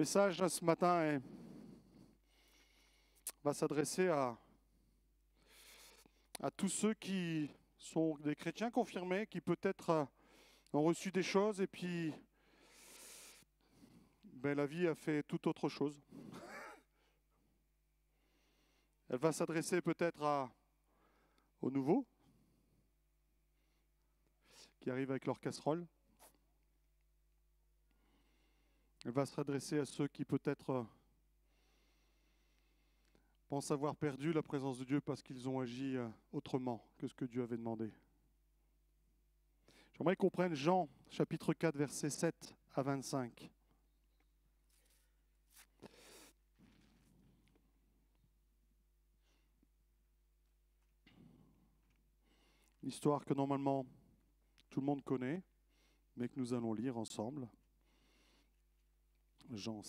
Message ce matin va s'adresser à tous ceux qui sont des chrétiens confirmés, qui peut-être ont reçu des choses et puis la vie a fait tout autre chose. Elle va s'adresser peut-être aux nouveaux qui arrivent avec leur casserole. Elle va s'adresser à ceux qui peut-être pensent avoir perdu la présence de Dieu parce qu'ils ont agi autrement que ce que Dieu avait demandé. J'aimerais qu'on prenne Jean, chapitre 4, versets 7 à 25. Une histoire que normalement tout le monde connaît, mais que nous allons lire ensemble. Jean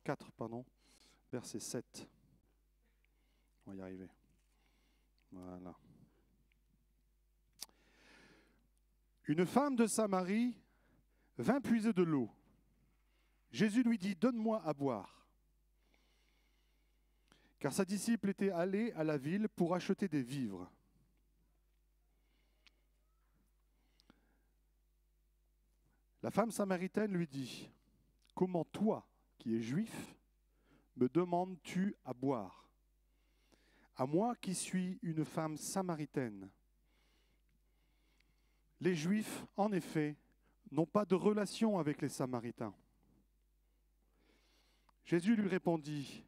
4, verset 7. On va y arriver. Voilà. Une femme de Samarie vint puiser de l'eau. Jésus lui dit, « Donne-moi à boire. » Car sa disciple était allée à la ville pour acheter des vivres. La femme samaritaine lui dit, « Comment toi, qui es juif, me demandes-tu à boire? À moi qui suis une femme samaritaine. » Les Juifs, en effet, n'ont pas de relation avec les Samaritains. Jésus lui répondit,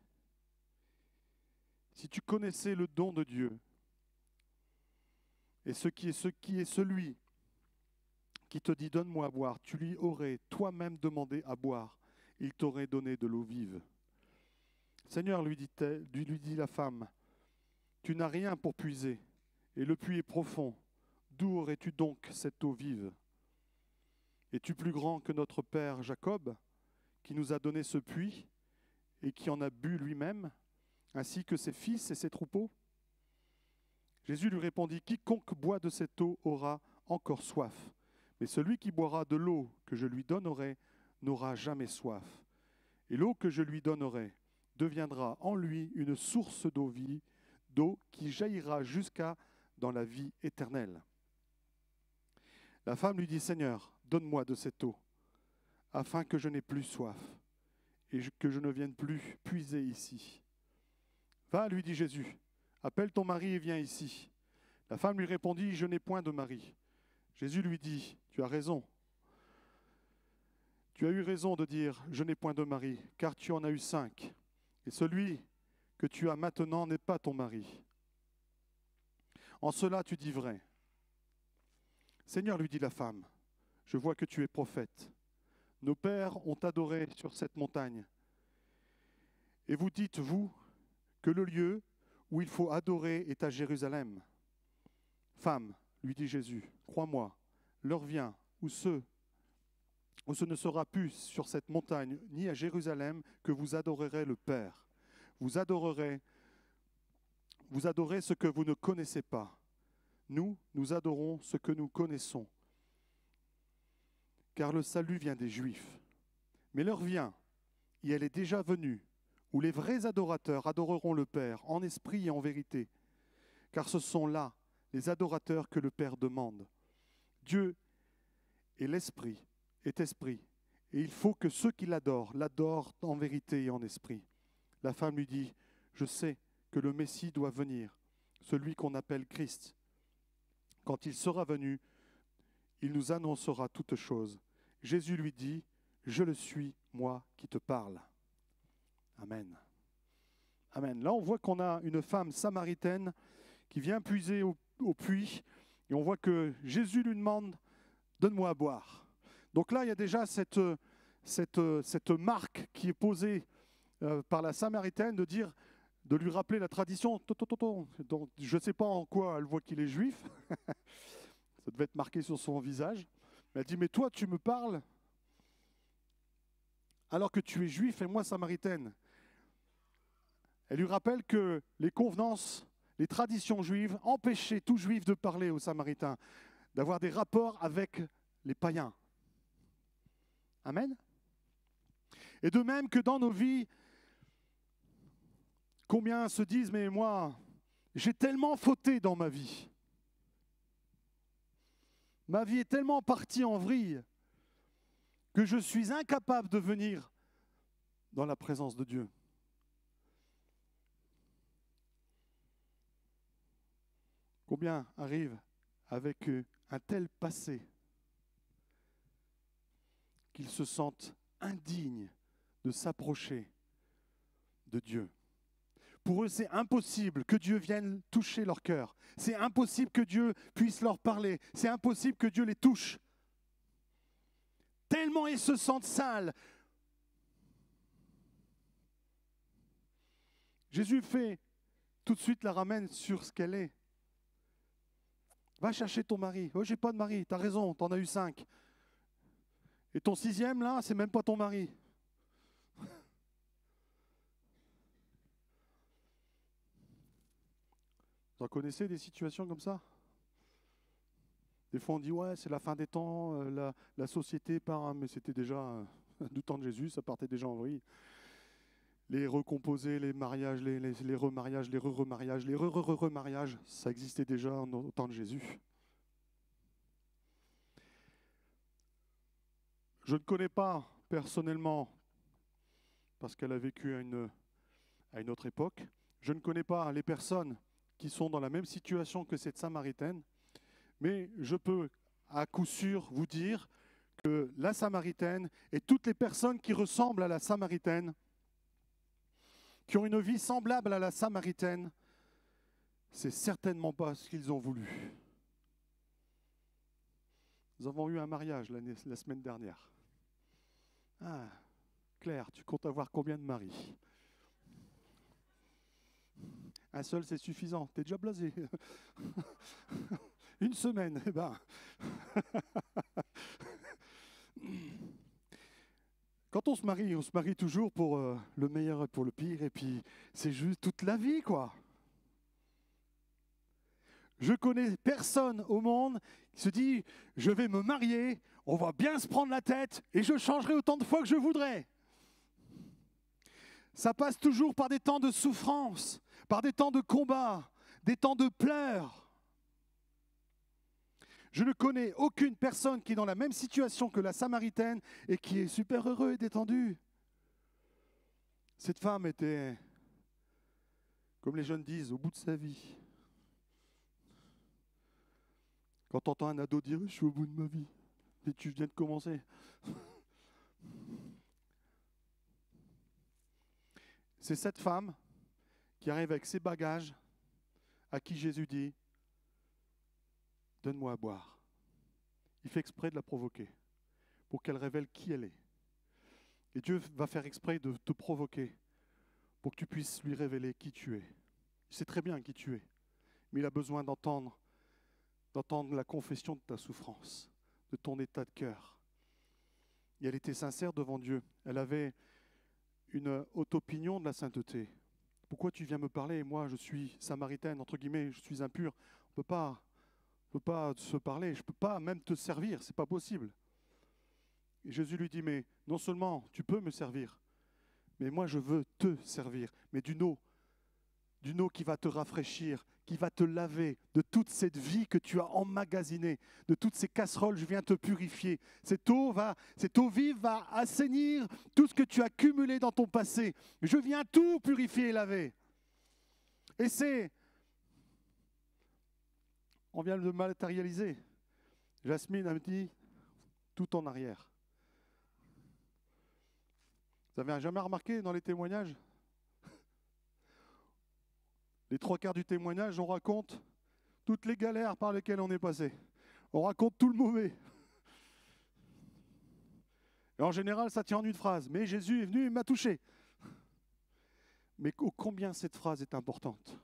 « Si tu connaissais le don de Dieu, et ce qui est celui qui te dit « Donne-moi à boire », tu lui aurais toi-même demandé à boire, il t'aurait donné de l'eau vive. « Seigneur, lui dit la femme, tu n'as rien pour puiser, et le puits est profond. D'où aurais-tu donc cette eau vive? Es-tu plus grand que notre père Jacob, qui nous a donné ce puits, et qui en a bu lui-même, ainsi que ses fils et ses troupeaux? » Jésus lui répondit, « Quiconque boit de cette eau aura encore soif. Mais celui qui boira de l'eau que je lui donnerai n'aura jamais soif. Et l'eau que je lui donnerai deviendra en lui une source d'eau qui jaillira jusqu'à dans la vie éternelle. » La femme lui dit, « Seigneur, donne-moi de cette eau, afin que je n'ai plus soif, et que je ne vienne plus puiser ici. » « Va, lui dit Jésus, appelle ton mari et viens ici. » La femme lui répondit, « Je n'ai point de mari. » Jésus lui dit, « Tu as raison. Tu as eu raison de dire, je n'ai point de mari, car tu en as eu 5. Et celui que tu as maintenant n'est pas ton mari. En cela tu dis vrai. » Seigneur, lui dit la femme, je vois que tu es prophète. Nos pères ont adoré sur cette montagne. Et vous dites, vous, que le lieu où il faut adorer est à Jérusalem. Femme, lui dit Jésus, crois-moi, l'heure vient où ce ne sera plus sur cette montagne, ni à Jérusalem, que vous adorerez le Père. Vous adorez ce que vous ne connaissez pas. Nous adorons ce que nous connaissons. Car le salut vient des Juifs. Mais l'heure vient, et elle est déjà venue, où les vrais adorateurs adoreront le Père en esprit et en vérité. Car ce sont là les adorateurs que le Père demande. Dieu est esprit, et il faut que ceux qui l'adorent en vérité et en esprit. La femme lui dit, je sais que le Messie doit venir, celui qu'on appelle Christ. Quand il sera venu, il nous annoncera toutes choses. Jésus lui dit, je le suis, moi qui te parle. Amen. Amen. Là, on voit qu'on a une femme samaritaine qui vient puiser au puits, et on voit que Jésus lui demande, donne-moi à boire. Donc là, il y a déjà cette marque qui est posée par la Samaritaine de lui rappeler la tradition. Donc, je ne sais pas en quoi elle voit qu'il est juif. Ça devait être marqué sur son visage. Mais elle dit, mais toi, tu me parles alors que tu es juif et moi samaritaine. Elle lui rappelle que les convenances, les traditions juives empêchaient tout juif de parler aux Samaritains, d'avoir des rapports avec les païens. Amen. Et de même que dans nos vies, combien se disent, mais moi, j'ai tellement fauté dans ma vie. Ma vie est tellement partie en vrille que je suis incapable de venir dans la présence de Dieu. Combien arrivent avec un tel passé qu'ils se sentent indignes de s'approcher de Dieu. Pour eux, c'est impossible que Dieu vienne toucher leur cœur. C'est impossible que Dieu puisse leur parler. C'est impossible que Dieu les touche. Tellement ils se sentent sales. Jésus fait tout de suite la ramène sur ce qu'elle est. Va chercher ton mari. Oh, j'ai pas de mari. T'as raison, t'en as eu 5. Et ton 6e, là, c'est même pas ton mari. Vous en connaissez des situations comme ça? Des fois on dit ouais c'est la fin des temps, la société part, mais c'était déjà du temps de Jésus, ça partait déjà en vrille. Les recomposés, les mariages, les remariages, les re-remariages, les re-remariages, ça existait déjà au temps de Jésus. Je ne connais pas personnellement, parce qu'elle a vécu à une autre époque, je ne connais pas les personnes qui sont dans la même situation que cette Samaritaine, mais je peux à coup sûr vous dire que la Samaritaine et toutes les personnes qui ressemblent à la Samaritaine, qui ont une vie semblable à la Samaritaine, c'est certainement pas ce qu'ils ont voulu. Nous avons eu un mariage la semaine dernière. Ah, Claire, tu comptes avoir combien de maris? Un seul, c'est suffisant. T'es déjà blasé. Une semaine, eh ben. Quand on se marie toujours pour le meilleur et pour le pire, et puis c'est juste toute la vie, quoi. Je connais personne au monde qui se dit « je vais me marier, on va bien se prendre la tête, et je changerai autant de fois que je voudrais ». Ça passe toujours par des temps de souffrance, par des temps de combat, des temps de pleurs. Je ne connais aucune personne qui est dans la même situation que la Samaritaine et qui est super heureux et détendu. Cette femme était, comme les jeunes disent, au bout de sa vie. Quand tu entends un ado dire « je suis au bout de ma vie », et tu viens de commencer. C'est cette femme qui arrive avec ses bagages, à qui Jésus dit « donne-moi à boire ». Il fait exprès de la provoquer pour qu'elle révèle qui elle est. Et Dieu va faire exprès de te provoquer pour que tu puisses lui révéler qui tu es. Il sait très bien qui tu es, mais il a besoin d'entendre la confession de ta souffrance, de ton état de cœur. Et elle était sincère devant Dieu. Elle avait une haute opinion de la sainteté. Pourquoi tu viens me parler? Moi, je suis samaritaine, entre guillemets, je suis impure. On ne peut pas se parler, je ne peux pas même te servir, ce n'est pas possible. Et Jésus lui dit, mais non seulement tu peux me servir, mais moi je veux te servir, mais d'une eau qui va te rafraîchir, qui va te laver de toute cette vie que tu as emmagasinée, de toutes ces casseroles, je viens te purifier. Cette eau vive va assainir tout ce que tu as cumulé dans ton passé. Je viens tout purifier et laver. Et on vient de le matérialiser. Jasmine a dit, tout en arrière. Vous avez jamais remarqué dans les témoignages? Les 3/4 du témoignage, on raconte toutes les galères par lesquelles on est passé. On raconte tout le mauvais. Et en général, ça tient en une phrase. Mais Jésus est venu, il m'a touché. Mais ô combien cette phrase est importante.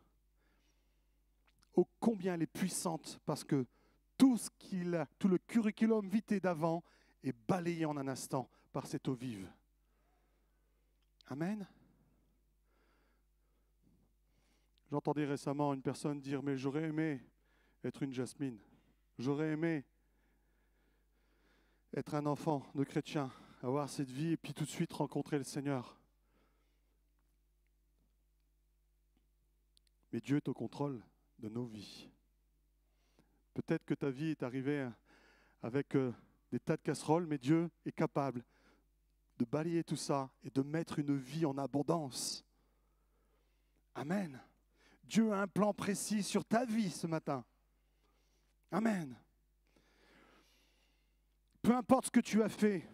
Ô combien elle est puissante, parce que tout le curriculum vitae d'avant est balayé en un instant par cette eau vive. Amen. J'entendais récemment une personne dire « mais j'aurais aimé être une Jasmine. J'aurais aimé être un enfant de chrétien avoir cette vie et puis tout de suite rencontrer le Seigneur. Mais Dieu est au contrôle de nos vies. Peut-être que ta vie est arrivée avec des tas de casseroles, mais Dieu est capable de balayer tout ça et de mettre une vie en abondance. Amen. Dieu a un plan précis sur ta vie ce matin. Amen. Peu importe ce que tu as fait,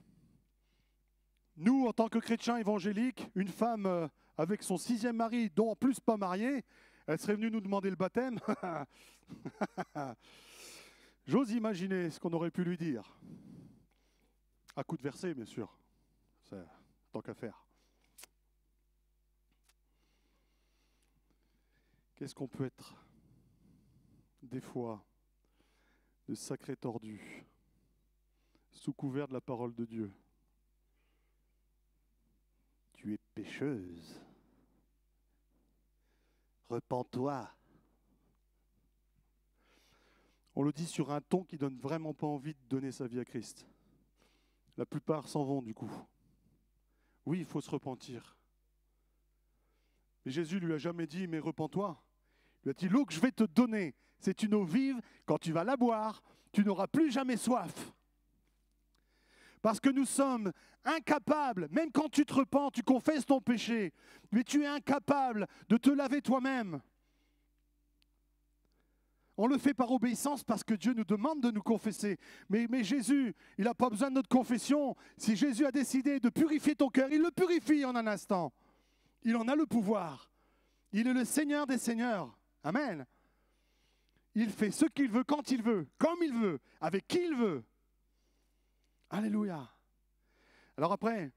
nous, en tant que chrétiens évangéliques, une femme avec son 6e mari, dont en plus pas marié, elle serait venue nous demander le baptême. J'ose imaginer ce qu'on aurait pu lui dire. À coup de verset, bien sûr. C'est tant qu'à faire. Qu'est-ce qu'on peut être des fois de sacrés tordus, sous couvert de la parole de Dieu. Tu es pécheuse. Repens-toi. On le dit sur un ton qui donne vraiment pas envie de donner sa vie à Christ. La plupart s'en vont du coup. Oui, il faut se repentir. Mais Jésus lui a jamais dit, mais repens-toi. Il lui a dit, l'eau que je vais te donner, c'est une eau vive. Quand tu vas la boire, tu n'auras plus jamais soif. Parce que nous sommes incapables, même quand tu te repens, tu confesses ton péché, mais tu es incapable de te laver toi-même. On le fait par obéissance parce que Dieu nous demande de nous confesser. Mais Jésus, il n'a pas besoin de notre confession. Si Jésus a décidé de purifier ton cœur, il le purifie en un instant. Il en a le pouvoir. Il est le Seigneur des Seigneurs. Amen. Il fait ce qu'il veut, quand il veut, comme il veut, avec qui il veut. Alléluia. Alors après,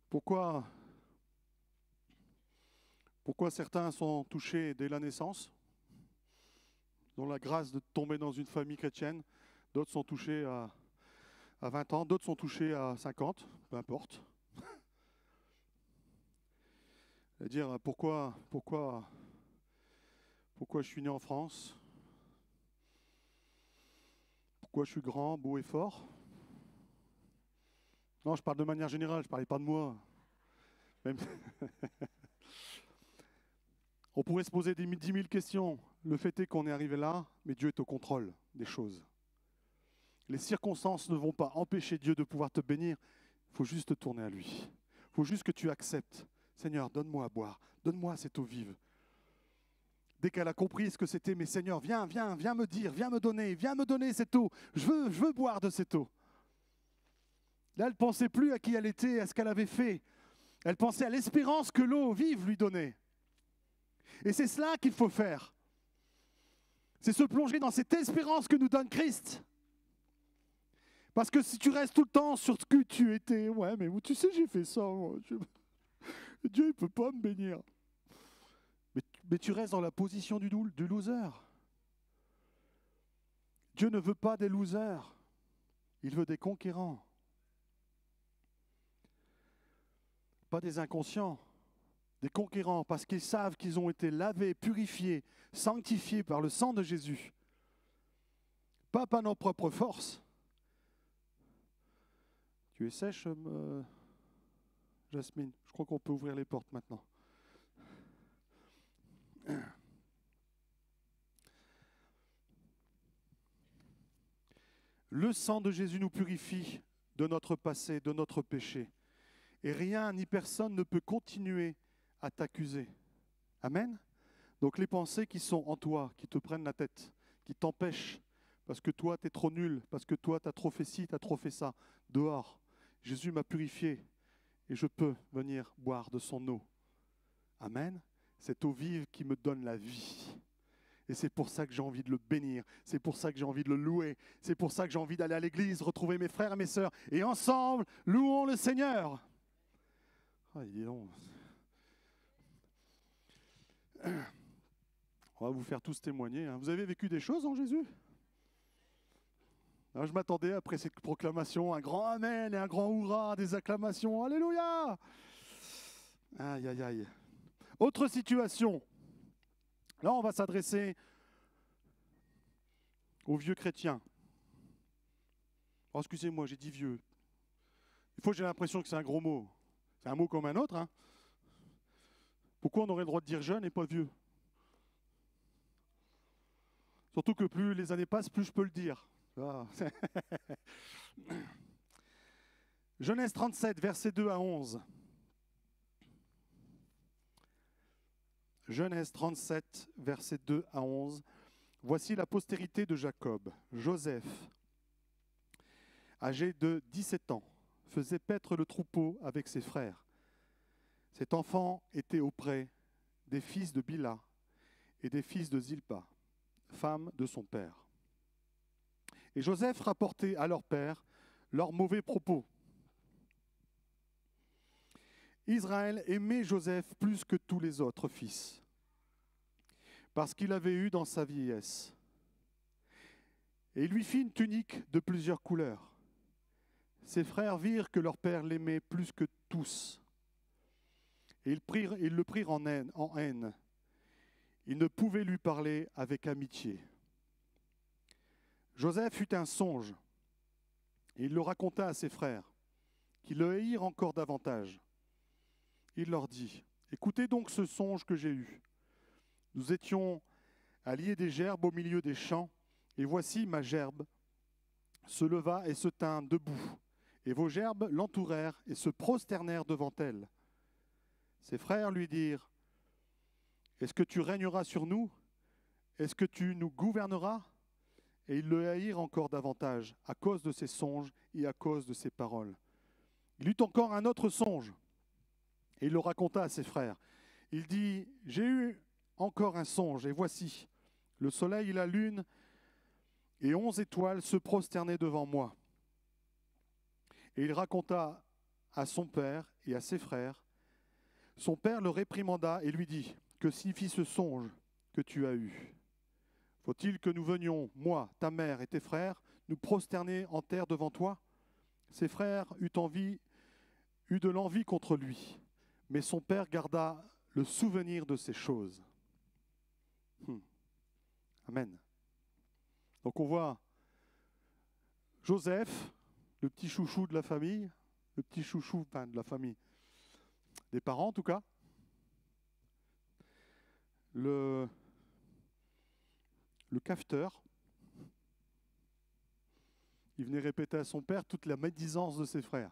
pourquoi certains sont touchés dès la naissance, ont la grâce de tomber dans une famille chrétienne, d'autres sont touchés à 20 ans, d'autres sont touchés à 50, peu importe. C'est-à-dire pourquoi je suis né en France, pourquoi je suis grand, beau et fort. Non, je parle de manière générale, je ne parlais pas de moi. Même on pourrait se poser 10 000 questions. Le fait est qu'on est arrivé là, mais Dieu est au contrôle des choses. Les circonstances ne vont pas empêcher Dieu de pouvoir te bénir. Il faut juste te tourner à lui. Il faut juste que tu acceptes. Seigneur, donne-moi à boire. Donne-moi cette eau vive. Dès qu'elle a compris ce que c'était, mais Seigneur, viens me dire, viens me donner cette eau. Je veux boire de cette eau. Là, elle ne pensait plus à qui elle était, à ce qu'elle avait fait. Elle pensait à l'espérance que l'eau vive lui donnait. Et c'est cela qu'il faut faire. C'est se plonger dans cette espérance que nous donne Christ. Parce que si tu restes tout le temps sur ce que tu étais, ouais, mais tu sais, j'ai fait ça. Dieu, il ne peut pas me bénir. Mais tu restes dans la position du loser. Dieu ne veut pas des losers. Il veut des conquérants. Pas des inconscients. Des conquérants, parce qu'ils savent qu'ils ont été lavés, purifiés, sanctifiés par le sang de Jésus. Pas par nos propres forces. Tu es sèche, Jasmine? Je crois qu'on peut ouvrir les portes maintenant. Le sang de Jésus nous purifie de notre passé, de notre péché. Et rien ni personne ne peut continuer à t'accuser. Amen. Donc les pensées qui sont en toi, qui te prennent la tête, qui t'empêchent, parce que toi, tu es trop nul, parce que toi, tu as trop fait ci, tu as trop fait ça, dehors. Jésus m'a purifié et je peux venir boire de son eau. Amen. Cette eau vive qui me donne la vie. Et c'est pour ça que j'ai envie de le bénir. C'est pour ça que j'ai envie de le louer. C'est pour ça que j'ai envie d'aller à l'église, retrouver mes frères et mes sœurs. Et ensemble, louons le Seigneur. Ah, dis donc. On va vous faire tous témoigner. Hein. Vous avez vécu des choses en Jésus? Alors, je m'attendais après cette proclamation, un grand Amen et un grand Hourra, des acclamations. Alléluia! Aïe, aïe, aïe. Autre situation. Là, on va s'adresser aux vieux chrétiens. Oh, excusez-moi, j'ai dit vieux. Des fois, j'ai l'impression que c'est un gros mot. C'est un mot comme un autre. Hein. Pourquoi on aurait le droit de dire jeune et pas vieux? Surtout que plus les années passent, plus je peux le dire. Ah. Genèse 37, versets 2 à 11. Genèse 37, versets 2 à 11. Voici la postérité de Jacob. Joseph, âgé de 17 ans, faisait paître le troupeau avec ses frères. Cet enfant était auprès des fils de Bila et des fils de Zilpa, femme de son père. Et Joseph rapportait à leur père leurs mauvais propos. Israël aimait Joseph plus que tous les autres fils, parce qu'il avait eu dans sa vieillesse. Et il lui fit une tunique de plusieurs couleurs. Ses frères virent que leur père l'aimait plus que tous. Et ils le prirent en haine. Ils ne pouvaient lui parler avec amitié. Joseph eut un songe, et il le raconta à ses frères, qui le haïrent encore davantage. Il leur dit, « Écoutez donc ce songe que j'ai eu. Nous étions à lier des gerbes au milieu des champs, et voici ma gerbe se leva et se tint debout, et vos gerbes l'entourèrent et se prosternèrent devant elle. Ses frères lui dirent, « Est-ce que tu régneras sur nous? Est-ce que tu nous gouverneras ?» Et ils le haïrent encore davantage, à cause de ses songes et à cause de ses paroles. Il eut encore un autre songe, et il le raconta à ses frères. Il dit, « J'ai eu encore un songe, et voici, le soleil et la lune et 11 étoiles se prosternaient devant moi. » Et il raconta à son père et à ses frères. Son père le réprimanda et lui dit, « Que signifie ce songe que tu as eu? Faut-il que nous venions, moi, ta mère et tes frères, nous prosterner en terre devant toi ?» Ses frères eurent de l'envie contre lui, mais son père garda le souvenir de ces choses. Amen. Donc on voit Joseph, le petit chouchou de la famille, de la famille, des parents en tout cas, le cafeteur. Il venait répéter à son père toute la médisance de ses frères.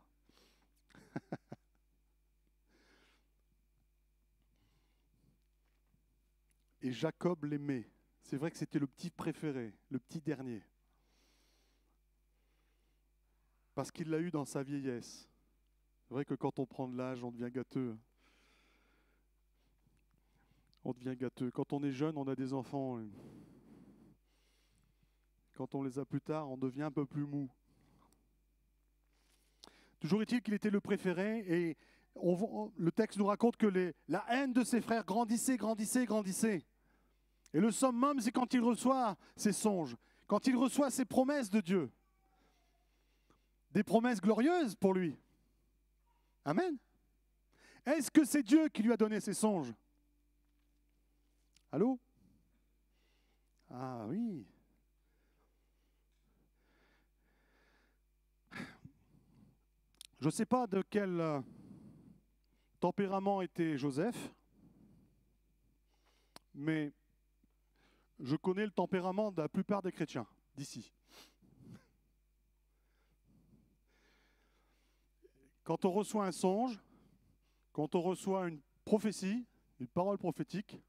Et Jacob l'aimait. C'est vrai que c'était le petit préféré, le petit dernier. Parce qu'il l'a eu dans sa vieillesse. C'est vrai que quand on prend de l'âge, on devient gâteux. On devient gâteux. Quand on est jeune, on a des enfants. Quand on les a plus tard, on devient un peu plus mou. Toujours est-il qu'il était le préféré et le texte nous raconte que la haine de ses frères grandissait. Et le summum, c'est quand il reçoit ses songes, quand il reçoit ses promesses de Dieu. Des promesses glorieuses pour lui. Amen. Est-ce que c'est Dieu qui lui a donné ces songes? Allô? Ah oui. Je ne sais pas de quel tempérament était Joseph, mais je connais le tempérament de la plupart des chrétiens d'ici. Quand on reçoit un songe, quand on reçoit une prophétie, une parole prophétique,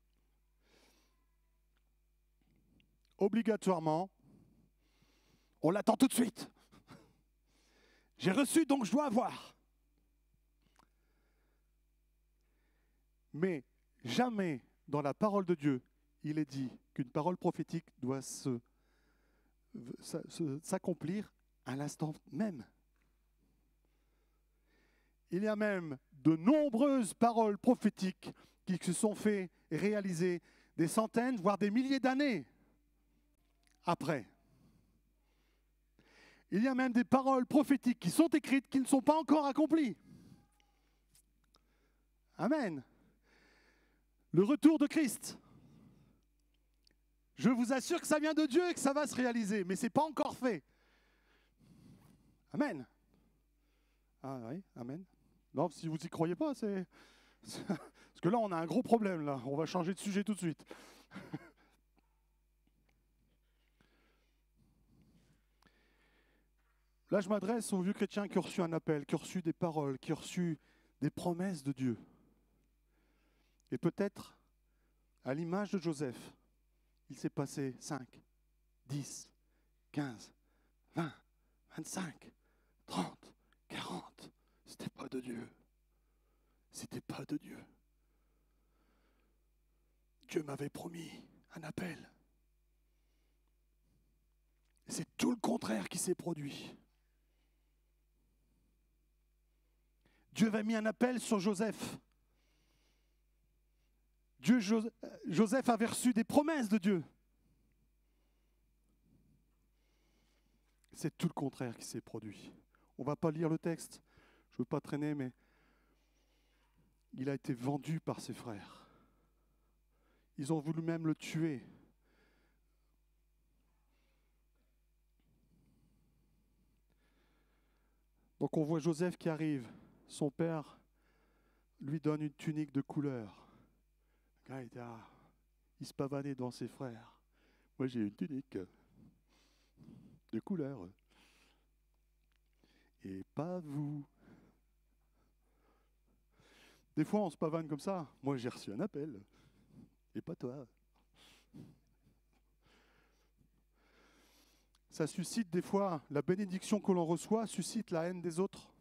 obligatoirement, on l'attend tout de suite. J'ai reçu, donc je dois avoir. Mais jamais dans la parole de Dieu, il est dit qu'une parole prophétique doit s'accomplir à l'instant même. Il y a même de nombreuses paroles prophétiques qui se sont fait réaliser des centaines, voire des milliers d'années après. Il y a même des paroles prophétiques qui sont écrites qui ne sont pas encore accomplies. Amen. Le retour de Christ. Je vous assure que ça vient de Dieu et que ça va se réaliser, mais ce n'est pas encore fait. Amen. Ah oui, amen. Non, si vous n'y croyez pas, parce que là, on a un gros problème, là. On va changer de sujet tout de suite. Là, je m'adresse aux vieux chrétiens qui ont reçu un appel, qui ont reçu des paroles, qui ont reçu des promesses de Dieu. Et peut-être, à l'image de Joseph, il s'est passé 5, 10, 15, 20, 25, 30, 40. C'était pas de Dieu. C'était pas de Dieu. Dieu m'avait promis un appel. Et c'est tout le contraire qui s'est produit. Dieu avait mis un appel sur Joseph. Joseph avait reçu des promesses de Dieu. C'est tout le contraire qui s'est produit. On ne va pas lire le texte. Je ne veux pas traîner, mais il a été vendu par ses frères. Ils ont voulu même le tuer. Donc on voit Joseph qui arrive. Son père lui donne une tunique de couleur. Le gars, il se pavanait devant ses frères. Moi j'ai une tunique de couleur. Et pas vous. Des fois on se pavane comme ça. Moi j'ai reçu un appel. Et pas toi. Ça suscite des fois, la bénédiction que l'on reçoit suscite la haine des autres.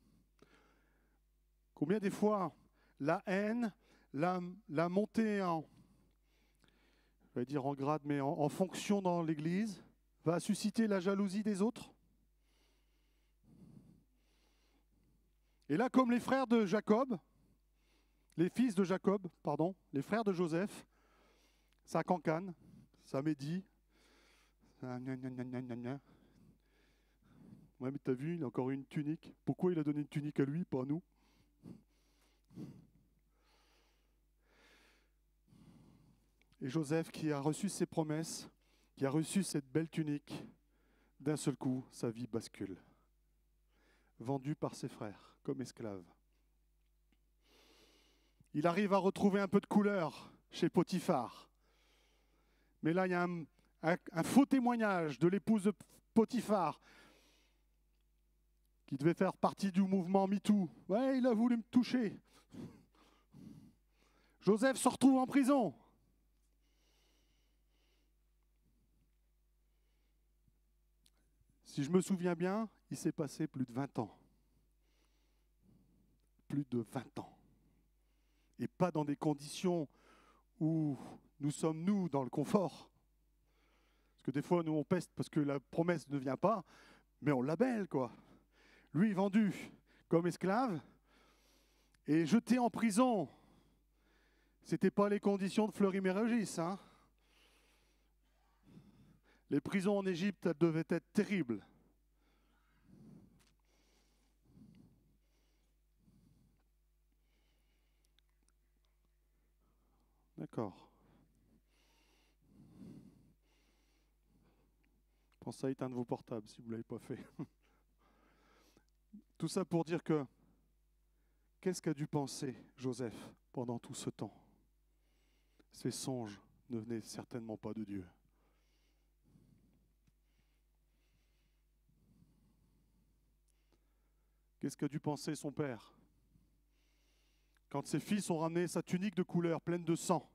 Combien des fois la haine, la montée je vais dire en grade, mais en fonction dans l'Église, va susciter la jalousie des autres. Et là, comme les frères de Jacob, les fils de Jacob, pardon, les frères de Joseph, ça cancane, ça médit. Ouais, mais t'as vu, il a encore eu une tunique. Pourquoi il a donné une tunique à lui, pas à nous? Et Joseph, qui a reçu ses promesses, qui a reçu cette belle tunique, d'un seul coup, sa vie bascule. Vendu par ses frères, comme esclave. Il arrive à retrouver un peu de couleur chez Potiphar. Mais là, il y a un faux témoignage de l'épouse de Potiphar, qui devait faire partie du mouvement MeToo. Ouais, il a voulu me toucher. Joseph se retrouve en prison. Si je me souviens bien, il s'est passé plus de 20 ans. Plus de 20 ans. Et pas dans des conditions où nous sommes, nous, dans le confort. Parce que des fois, nous, on peste parce que la promesse ne vient pas, mais on labelle, quoi. Lui, vendu comme esclave et jeté en prison. C'était pas les conditions de Fleury-Mérogis, hein. Les prisons en Égypte, elles devaient être terribles. D'accord. Pensez à éteindre vos portables si vous ne l'avez pas fait. Tout ça pour dire que, qu'est-ce qu'a dû penser Joseph pendant tout ce temps? Ces songes ne venaient certainement pas de Dieu. Qu'est-ce qu'a dû penser son père quand ses fils ont ramené sa tunique de couleur pleine de sang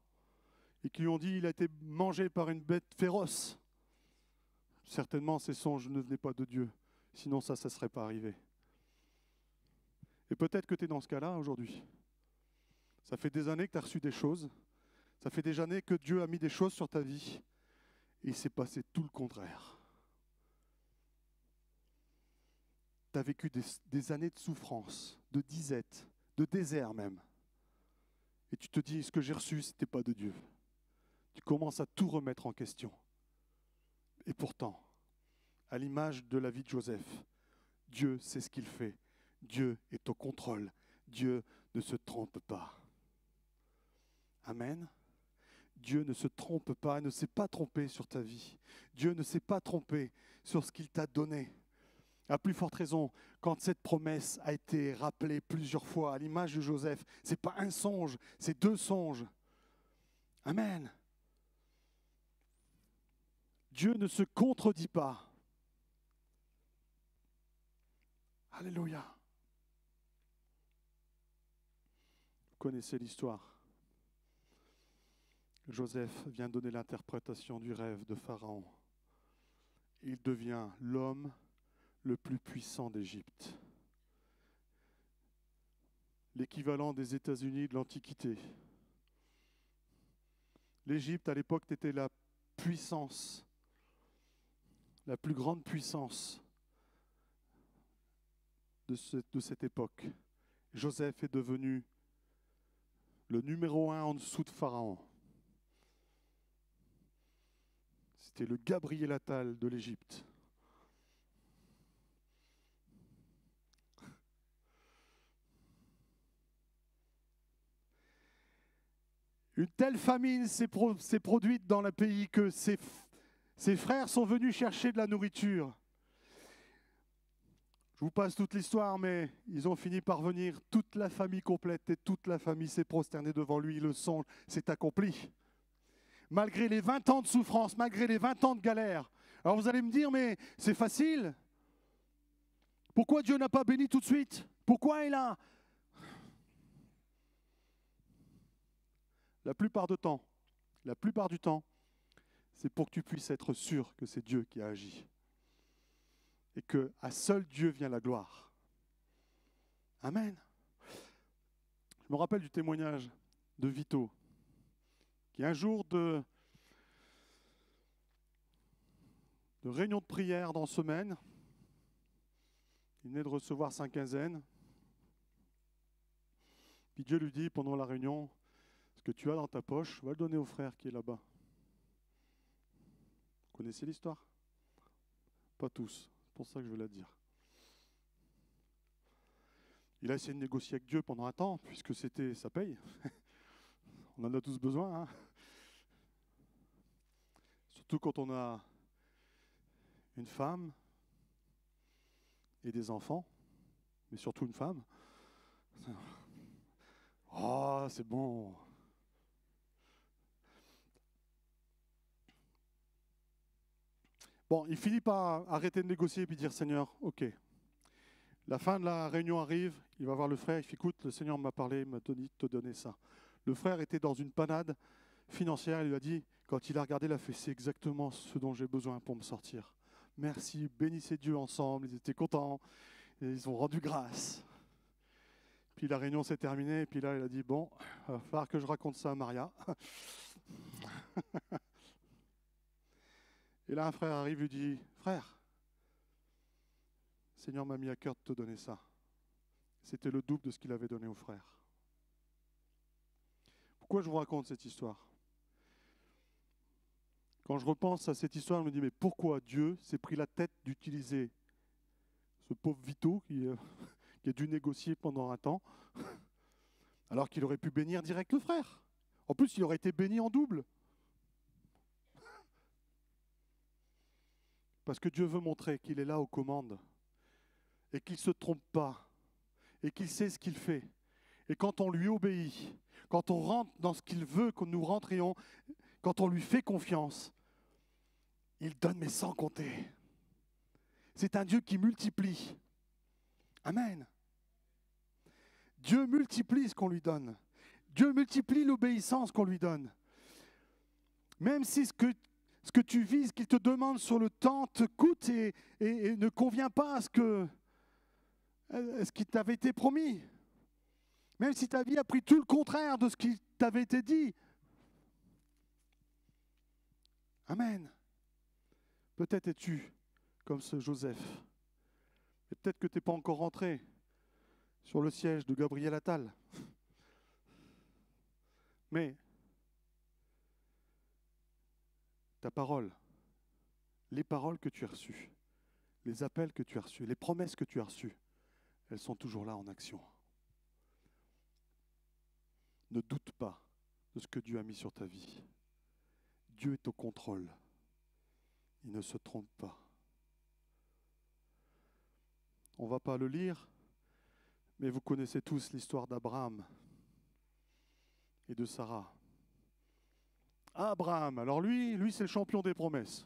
et qui lui ont dit il a été mangé par une bête féroce? Certainement, ces songes ne venaient pas de Dieu. Sinon, ça ne serait pas arrivé. Et peut-être que tu es dans ce cas-là aujourd'hui. Ça fait des années que tu as reçu des choses. Ça fait des années que Dieu a mis des choses sur ta vie. Et il s'est passé tout le contraire. Tu as vécu des années de souffrance, de disette, de désert même. Et tu te dis, ce que j'ai reçu, ce n'était pas de Dieu. Tu commences à tout remettre en question. Et pourtant, à l'image de la vie de Joseph, Dieu sait ce qu'il fait. Dieu est au contrôle. Dieu ne se trompe pas. Amen. Dieu ne se trompe pas, ne s'est pas trompé sur ta vie. Dieu ne s'est pas trompé sur ce qu'il t'a donné. À plus forte raison, quand cette promesse a été rappelée plusieurs fois à l'image de Joseph, ce n'est pas un songe, c'est 2 songes. Amen. Dieu ne se contredit pas. Alléluia. Vous connaissez l'histoire. Joseph vient donner l'interprétation du rêve de Pharaon. Il devient l'homme le plus puissant d'Égypte. L'équivalent des États-Unis de l'Antiquité. L'Égypte, à l'époque, était la puissance, la plus grande puissance de cette époque. Joseph est devenu le numéro 1 en dessous de Pharaon. C'était le Gabriel Attal de l'Égypte. Une telle famine s'est produite dans le pays que ses frères sont venus chercher de la nourriture. Je vous passe toute l'histoire, mais ils ont fini par venir, toute la famille complète, et toute la famille s'est prosternée devant lui. Le songe s'est accompli. Malgré les 20 ans de souffrance, malgré les 20 ans de galère. Alors vous allez me dire, mais c'est facile. Pourquoi Dieu n'a pas béni tout de suite? Pourquoi il a... La plupart du temps, c'est pour que tu puisses être sûr que c'est Dieu qui a agi. Et qu'à seul Dieu vient la gloire. Amen. Je me rappelle du témoignage de Vito, qui un jour de réunion de prière dans semaine, il venait de recevoir sa quinzaine, puis Dieu lui dit pendant la réunion, ce que tu as dans ta poche, va le donner au frère qui est là-bas. Vous connaissez l'histoire? Pas tous, c'est pour ça que je veux la dire. Il a essayé de négocier avec Dieu pendant un temps, puisque ça paye. On en a tous besoin. Hein. Surtout quand on a une femme et des enfants, mais surtout une femme. Oh, c'est bon. Bon, il finit par arrêter de négocier et puis dire, Seigneur, ok. La fin de la réunion arrive, il va voir le frère, il fait, écoute, le Seigneur m'a parlé, il m'a dit de te donner ça. Le frère était dans une panade financière, il lui a dit, quand il a regardé, il a fait, c'est exactement ce dont j'ai besoin pour me sortir. Merci, bénissez Dieu ensemble, ils étaient contents, et ils ont rendu grâce. Puis la réunion s'est terminée, et puis là, il a dit, bon, il va falloir que je raconte ça à Maria. Et là, un frère arrive et lui dit, frère, le Seigneur m'a mis à cœur de te donner ça. C'était le double de ce qu'il avait donné au frère. Pourquoi je vous raconte cette histoire? Quand je repense à cette histoire, je me dis, mais pourquoi Dieu s'est pris la tête d'utiliser ce pauvre Vito qui a dû négocier pendant un temps, alors qu'il aurait pu bénir direct le frère. En plus, il aurait été béni en double. Parce que Dieu veut montrer qu'il est là aux commandes et qu'il ne se trompe pas et qu'il sait ce qu'il fait. Et quand on lui obéit, quand on rentre dans ce qu'il veut que nous rentrions, quand on lui fait confiance, il donne mais sans compter. C'est un Dieu qui multiplie. Amen. Dieu multiplie ce qu'on lui donne. Dieu multiplie l'obéissance qu'on lui donne. Même si ce que tu vis, ce qu'il te demande sur le temps te coûte et ne convient pas à ce qui t'avait été promis. Même si ta vie a pris tout le contraire de ce qui t'avait été dit. Amen. Peut-être es-tu comme ce Joseph. Et peut-être que tu n'es pas encore rentré sur le siège de Gabriel Attal. Mais ta parole, les paroles que tu as reçues, les appels que tu as reçus, les promesses que tu as reçues, elles sont toujours là en action. Ne doute pas de ce que Dieu a mis sur ta vie. Dieu est au contrôle. Il ne se trompe pas. On ne va pas le lire, mais vous connaissez tous l'histoire d'Abraham et de Sarah. Abraham, alors lui c'est le champion des promesses.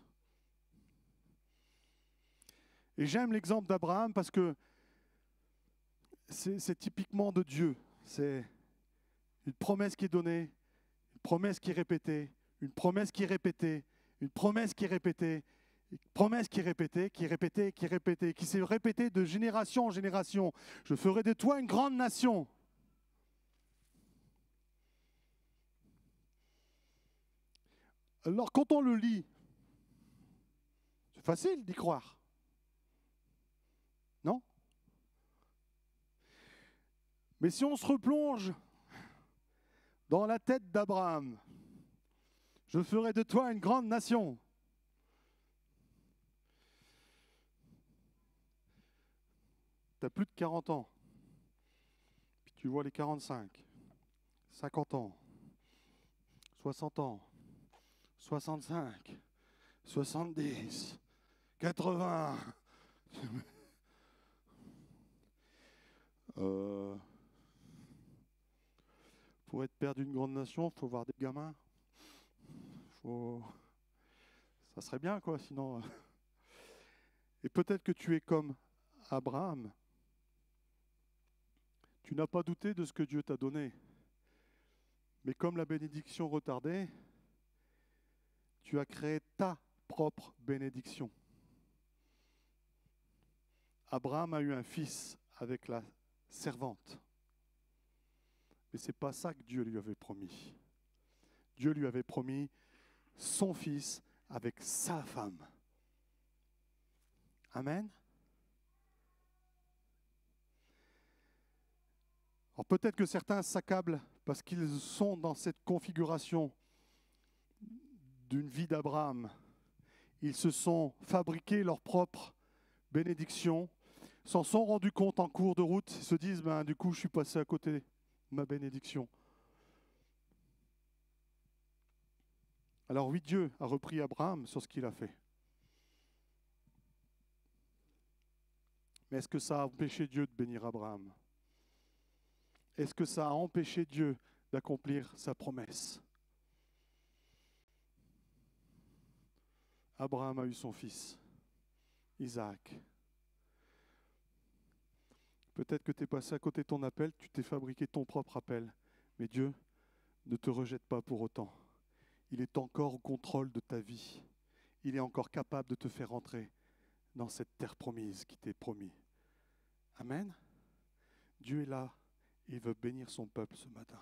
Et j'aime l'exemple d'Abraham parce que c'est typiquement de Dieu. C'est une promesse qui est donnée, une promesse qui est répétée, une promesse qui est répétée, une promesse qui est répétée, une promesse qui est répétée, qui est répétée, qui est répétée, qui s'est répétée de génération en génération. Je ferai de toi une grande nation. Alors quand on le lit, c'est facile d'y croire. Non? Mais si on se replonge dans la tête d'Abraham, je ferai de toi une grande nation. Tu as plus de 40 ans. Puis tu vois les 45, 50 ans, 60 ans, 65, 70, 80. Pour être père d'une grande nation, il faut voir des gamins. Ça serait bien, quoi, sinon. Et peut-être que tu es comme Abraham. Tu n'as pas douté de ce que Dieu t'a donné. Mais comme la bénédiction retardait, tu as créé ta propre bénédiction. Abraham a eu un fils avec la servante. Mais ce n'est pas ça que Dieu lui avait promis. Dieu lui avait promis son fils avec sa femme. Amen. Alors peut-être que certains s'accablent parce qu'ils sont dans cette configuration d'une vie d'Abraham. Ils se sont fabriqués leur propre bénédiction, s'en sont rendus compte en cours de route, ils se disent, du coup, je suis passé à côté de ma bénédiction. Alors oui, Dieu a repris Abraham sur ce qu'il a fait. Mais est-ce que ça a empêché Dieu de bénir Abraham? Est-ce que ça a empêché Dieu d'accomplir sa promesse? Abraham a eu son fils, Isaac. Peut-être que tu es passé à côté de ton appel, tu t'es fabriqué ton propre appel. Mais Dieu ne te rejette pas pour autant. Il est encore au contrôle de ta vie. Il est encore capable de te faire entrer dans cette terre promise qui t'est promise. Amen. Dieu est là. Il veut bénir son peuple ce matin.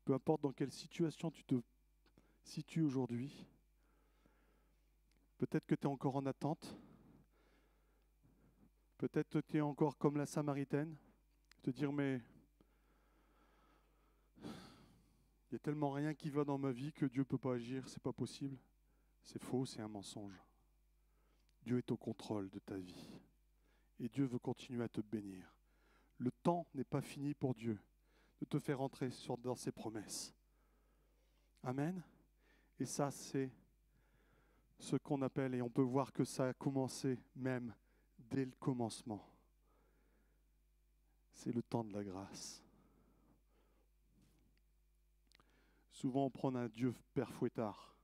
Peu importe dans quelle situation tu te situes aujourd'hui, peut-être que tu es encore en attente, peut-être que tu es encore comme la Samaritaine, te dire mais il y a tellement rien qui va dans ma vie que Dieu ne peut pas agir, c'est pas possible. C'est faux, c'est un mensonge. Dieu est au contrôle de ta vie et Dieu veut continuer à te bénir. Le temps n'est pas fini pour Dieu de te faire entrer dans ses promesses. Amen. Et ça, c'est ce qu'on appelle, et on peut voir que ça a commencé même dès le commencement. C'est le temps de la grâce. Souvent, on prend un Dieu père fouettard.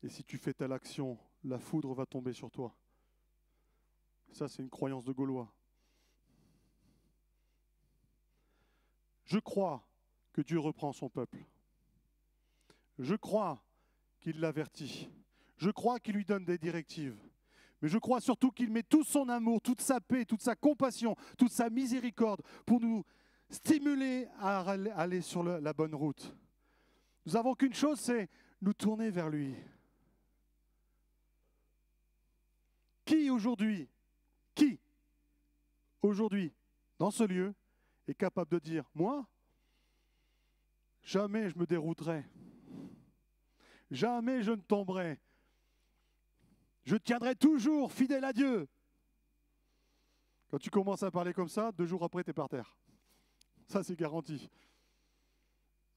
Et si tu fais telle action, la foudre va tomber sur toi. Ça, c'est une croyance de Gaulois. Je crois que Dieu reprend son peuple. Je crois qu'il l'avertit. Je crois qu'il lui donne des directives. Mais je crois surtout qu'il met tout son amour, toute sa paix, toute sa compassion, toute sa miséricorde pour nous stimuler à aller sur la bonne route. Nous n'avons qu'une chose, c'est nous tourner vers lui. Qui aujourd'hui, dans ce lieu, est capable de dire, moi, jamais je me dérouterai, jamais je ne tomberai, je tiendrai toujours fidèle à Dieu. Quand tu commences à parler comme ça, 2 jours après, tu es par terre. Ça, c'est garanti.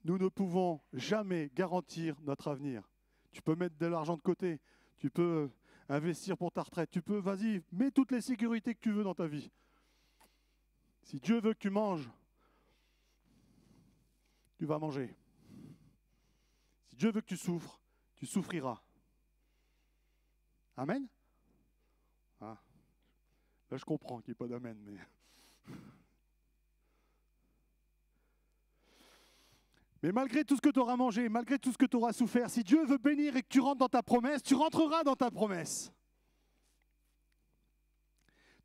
Nous ne pouvons jamais garantir notre avenir. Tu peux mettre de l'argent de côté, tu peux investir pour ta retraite. Tu peux, vas-y, mets toutes les sécurités que tu veux dans ta vie. Si Dieu veut que tu manges, tu vas manger. Si Dieu veut que tu souffres, tu souffriras. Amen? Ah. Là, je comprends qu'il n'y ait pas d'amen, mais... Mais malgré tout ce que tu auras mangé, malgré tout ce que tu auras souffert, si Dieu veut bénir et que tu rentres dans ta promesse, tu rentreras dans ta promesse.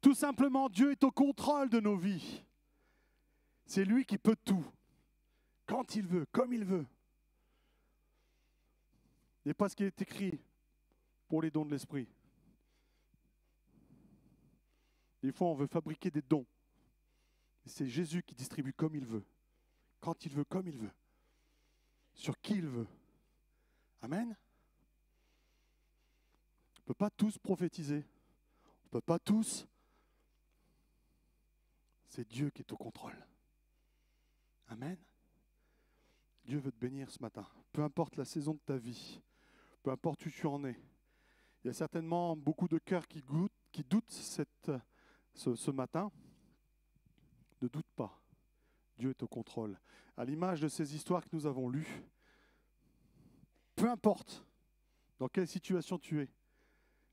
Tout simplement, Dieu est au contrôle de nos vies. C'est lui qui peut tout, quand il veut, comme il veut. Il n'est pas ce qui est écrit pour les dons de l'esprit. Des fois, on veut fabriquer des dons. C'est Jésus qui distribue comme il veut, quand il veut, comme il veut, sur qui il veut. Amen. On ne peut pas tous prophétiser. On ne peut pas tous. C'est Dieu qui est au contrôle. Amen. Dieu veut te bénir ce matin. Peu importe la saison de ta vie, peu importe où tu en es. Il y a certainement beaucoup de cœurs qui doutent ce matin. Ne doute pas. Dieu est au contrôle. À l'image de ces histoires que nous avons lues, peu importe dans quelle situation tu es,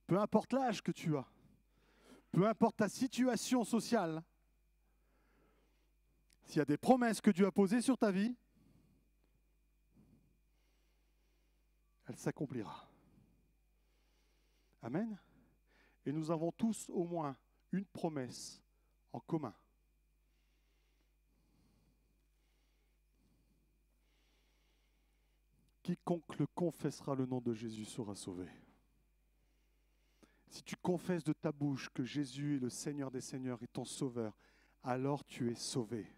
peu importe l'âge que tu as, peu importe ta situation sociale, s'il y a des promesses que Dieu a posées sur ta vie, elle s'accomplira. Amen. Et nous avons tous au moins une promesse en commun. Quiconque le confessera le nom de Jésus sera sauvé. Si tu confesses de ta bouche que Jésus est le Seigneur des Seigneurs et ton Sauveur, alors tu es sauvé.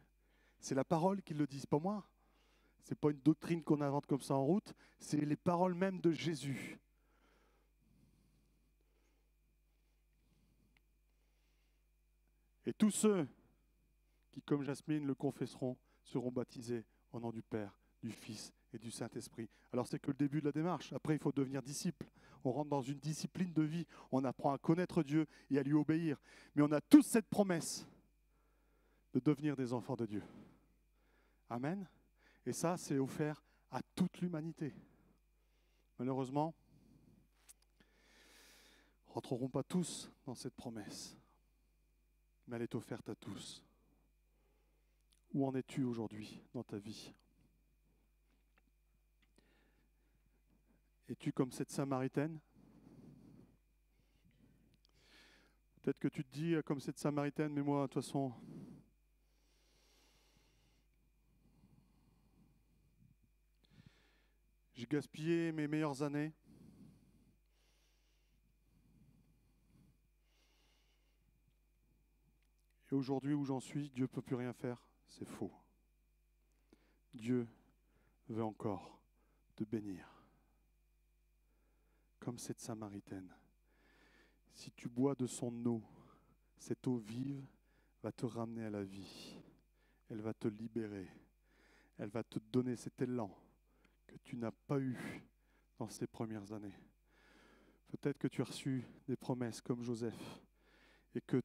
C'est la parole qui le dit, pas moi. Ce n'est pas une doctrine qu'on invente comme ça en route, c'est les paroles même de Jésus. Et tous ceux qui, comme Jasmine, le confesseront, seront baptisés au nom du Père, du Fils et du Saint-Esprit. Alors c'est que le début de la démarche. Après, il faut devenir disciple. On rentre dans une discipline de vie. On apprend à connaître Dieu et à lui obéir. Mais on a tous cette promesse de devenir des enfants de Dieu. Amen. Et ça, c'est offert à toute l'humanité. Malheureusement, nous ne rentrerons pas tous dans cette promesse. Mais elle est offerte à tous. Où en es-tu aujourd'hui dans ta vie? Es-tu comme cette Samaritaine? Peut-être que tu te dis comme cette Samaritaine, mais moi, de toute façon, j'ai gaspillé mes meilleures années. Et aujourd'hui, où j'en suis, Dieu ne peut plus rien faire. C'est faux. Dieu veut encore te bénir. Comme cette Samaritaine. Si tu bois de son eau, cette eau vive va te ramener à la vie. Elle va te libérer. Elle va te donner cet élan que tu n'as pas eu dans ces premières années. Peut-être que tu as reçu des promesses comme Joseph et que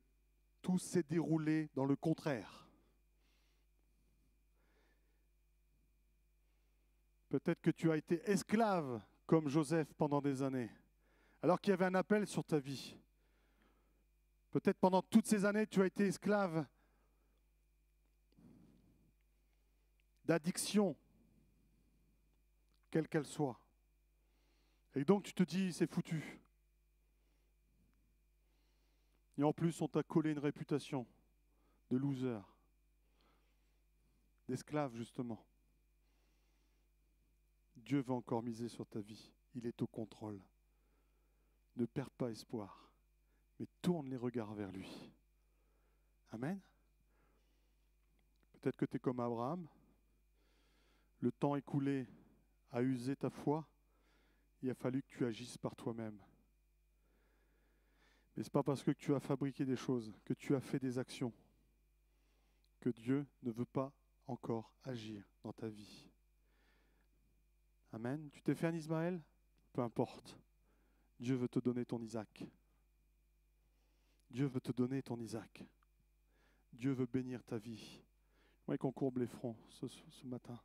tout s'est déroulé dans le contraire. Peut-être que tu as été esclave comme Joseph pendant des années, alors qu'il y avait un appel sur ta vie. Peut-être pendant toutes ces années, tu as été esclave d'addiction, quelle qu'elle soit. Et donc tu te dis, c'est foutu. Et en plus, on t'a collé une réputation de loser, d'esclave justement. Dieu va encore miser sur ta vie. Il est au contrôle. Ne perds pas espoir, mais tourne les regards vers lui. Amen. Peut-être que tu es comme Abraham. Le temps écoulé a usé ta foi. Il a fallu que tu agisses par toi-même. Mais ce n'est pas parce que tu as fabriqué des choses, que tu as fait des actions, que Dieu ne veut pas encore agir dans ta vie. Amen. Tu t'es fait un Ismaël? Peu importe. Dieu veut te donner ton Isaac. Dieu veut te donner ton Isaac. Dieu veut bénir ta vie. Oui, qu'on courbe les fronts ce matin.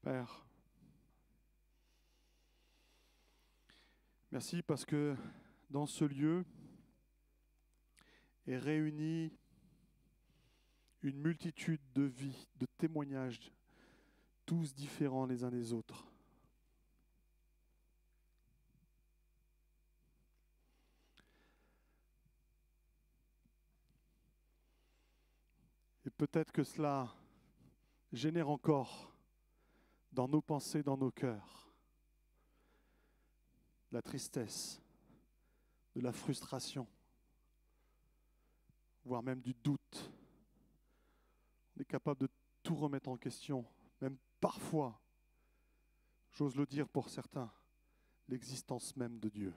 Père, merci parce que dans ce lieu est réunie une multitude de vies, de témoignages, tous différents les uns des autres. Et peut-être que cela génère encore dans nos pensées, dans nos cœurs, de la tristesse, de la frustration, voire même du doute. On est capable de tout remettre en question, même parfois, j'ose le dire pour certains, l'existence même de Dieu.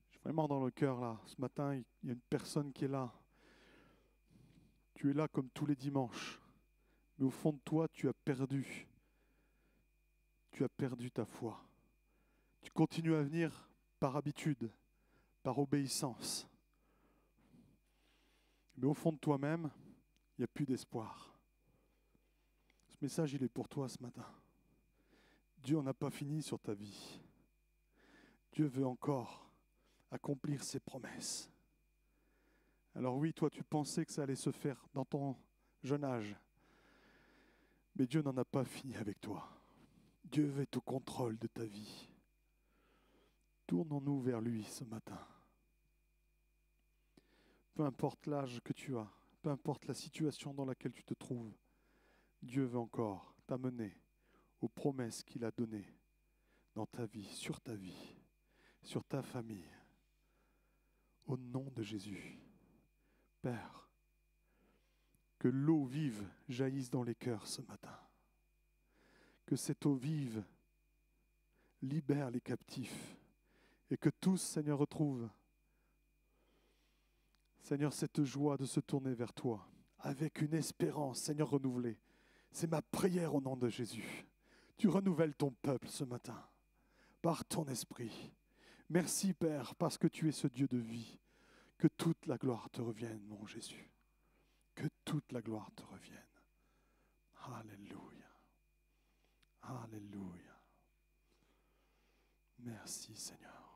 Je suis vraiment dans le cœur là. Ce matin, il y a une personne qui est là. Tu es là comme tous les dimanches. Mais au fond de toi, tu as perdu. Tu as perdu ta foi. Tu continues à venir par habitude, par obéissance. Mais au fond de toi-même, il n'y a plus d'espoir. Ce message, il est pour toi ce matin. Dieu n'a pas fini sur ta vie. Dieu veut encore accomplir ses promesses. Alors oui, toi, tu pensais que ça allait se faire dans ton jeune âge. Mais Dieu n'en a pas fini avec toi. Dieu est au contrôle de ta vie. Tournons-nous vers lui ce matin. Peu importe l'âge que tu as, peu importe la situation dans laquelle tu te trouves, Dieu veut encore t'amener aux promesses qu'il a données dans ta vie, sur ta famille. Au nom de Jésus. Père, que l'eau vive jaillisse dans les cœurs ce matin. Que cette eau vive libère les captifs et que tous, Seigneur, retrouvent, Seigneur, cette joie de se tourner vers toi avec une espérance, Seigneur, renouvelée. C'est ma prière au nom de Jésus. Tu renouvelles ton peuple ce matin par ton esprit. Merci, Père, parce que tu es ce Dieu de vie. Que toute la gloire te revienne, mon Jésus. Que toute la gloire te revienne. Alléluia. Alléluia. Merci, Seigneur.